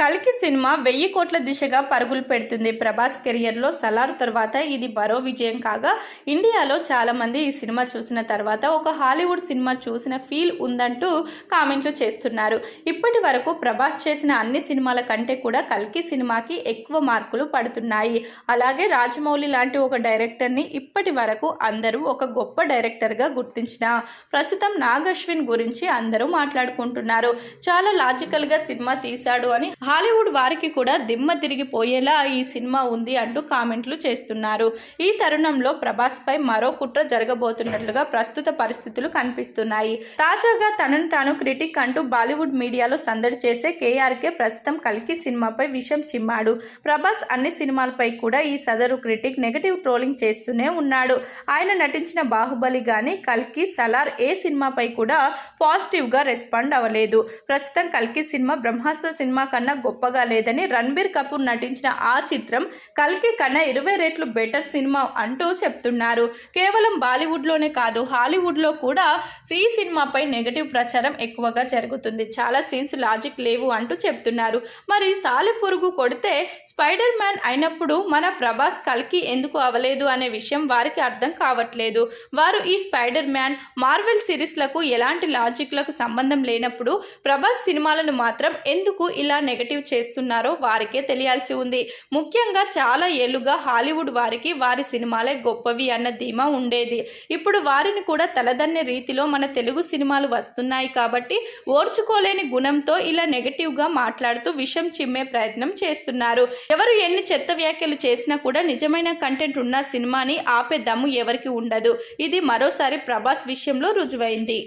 కల్కి సినిమా 1000 కోట్ల దిశగా పరుగులు పెడుతుంది. ప్రభాస్ కెరియర్లో సలార్ తర్వాత ఇది మరో విజయం కాగా, ఇండియాలో చాలామంది ఈ సినిమా చూసిన తర్వాత ఒక హాలీవుడ్ సినిమా చూసిన ఫీల్ ఉందంటూ కామెంట్లు చేస్తున్నారు. ఇప్పటి వరకు ప్రభాస్ చేసిన అన్ని సినిమాల కంటే కూడా కల్కి సినిమాకి ఎక్కువ మార్కులు పడుతున్నాయి. అలాగే రాజమౌళి లాంటి ఒక డైరెక్టర్ని ఇప్పటి వరకు అందరూ ఒక గొప్ప డైరెక్టర్గా గుర్తించిన ప్రస్తుతం నాగ్ అశ్విన్ గురించి అందరూ మాట్లాడుకుంటున్నారు. చాలా లాజికల్గా సినిమా తీశాడు అని హాలీవుడ్ వారికి కూడా దిమ్మ తిరిగిపోయేలా ఈ సినిమా ఉంది అంటూ కామెంట్లు చేస్తున్నారు. ఈ తరుణంలో ప్రభాస్ పై మరో కుట్ర జరగబోతున్నట్లుగా ప్రస్తుత పరిస్థితులు కనిపిస్తున్నాయి. తాజాగా తనను తాను క్రిటిక్ అంటూ బాలీవుడ్ మీడియాలో సందడి చేసే కేఆర్కే ప్రస్తుతం కల్కి సినిమాపై విషం చిమ్మాడు. ప్రభాస్ అన్ని సినిమాలపై కూడా ఈ సదరు క్రిటిక్ నెగటివ్ ట్రోలింగ్ చేస్తూనే ఉన్నాడు. ఆయన నటించిన బాహుబలి గానీ, కల్కి, సలార్ ఏ సినిమాపై కూడా పాజిటివ్ గా రెస్పాండ్ అవ్వలేదు. ప్రస్తుతం కల్కి సినిమా బ్రహ్మాస్త్ర సినిమా కన్నా గొప్పగా లేదని, రణబీర్ కపూర్ నటించిన ఆ చిత్రం కల్కి కన్నా 20 రెట్లు బెటర్ సినిమా అంటూ చెప్తున్నారు. కేవలం బాలీవుడ్ లోనే కాదు, హాలీవుడ్ లో కూడా ఈ సినిమాపై నెగటివ్ ప్రచారం ఎక్కువగా జరుగుతుంది. చాలా సీన్స్ లాజిక్ లేవు అంటూ చెప్తున్నారు. మరి సాలెపురుగు కొడితే స్పైడర్ మ్యాన్ అయినప్పుడు మన ప్రభాస్ కల్కి ఎందుకు అవ్వలేదు అనే విషయం వారికి అర్థం కావట్లేదు. వారు ఈ స్పైడర్ మ్యాన్, మార్వెల్ సిరీస్లకు ఎలాంటి లాజిక్లకు సంబంధం లేనప్పుడు ప్రభాస్ సినిమాలను మాత్రం ఎందుకు ఇలా నెగటివ్ చేస్తున్నారో వారికే తెలియాల్సి ఉంది. ముఖ్యంగా చాలా ఏళ్లుగా హాలీవుడ్ వారికి వారి సినిమాలే గొప్పవి అన్న ధీమా ఉండేది. ఇప్పుడు వారిని కూడా తలదన్నే రీతిలో మన తెలుగు సినిమాలు వస్తున్నాయి కాబట్టి ఓర్చుకోలేని గుణంతో ఇలా నెగటివ్గా మాట్లాడుతూ విషం చిమ్మే ప్రయత్నం చేస్తున్నారు. ఎవరు ఎన్ని చెత్త వ్యాఖ్యలు చేసినా కూడా నిజమైన కంటెంట్ ఉన్న సినిమాని ఆపే దమ్ము ఎవరికి ఉండదు. ఇది మరోసారి ప్రభాస్ విషయంలో రుజువైంది.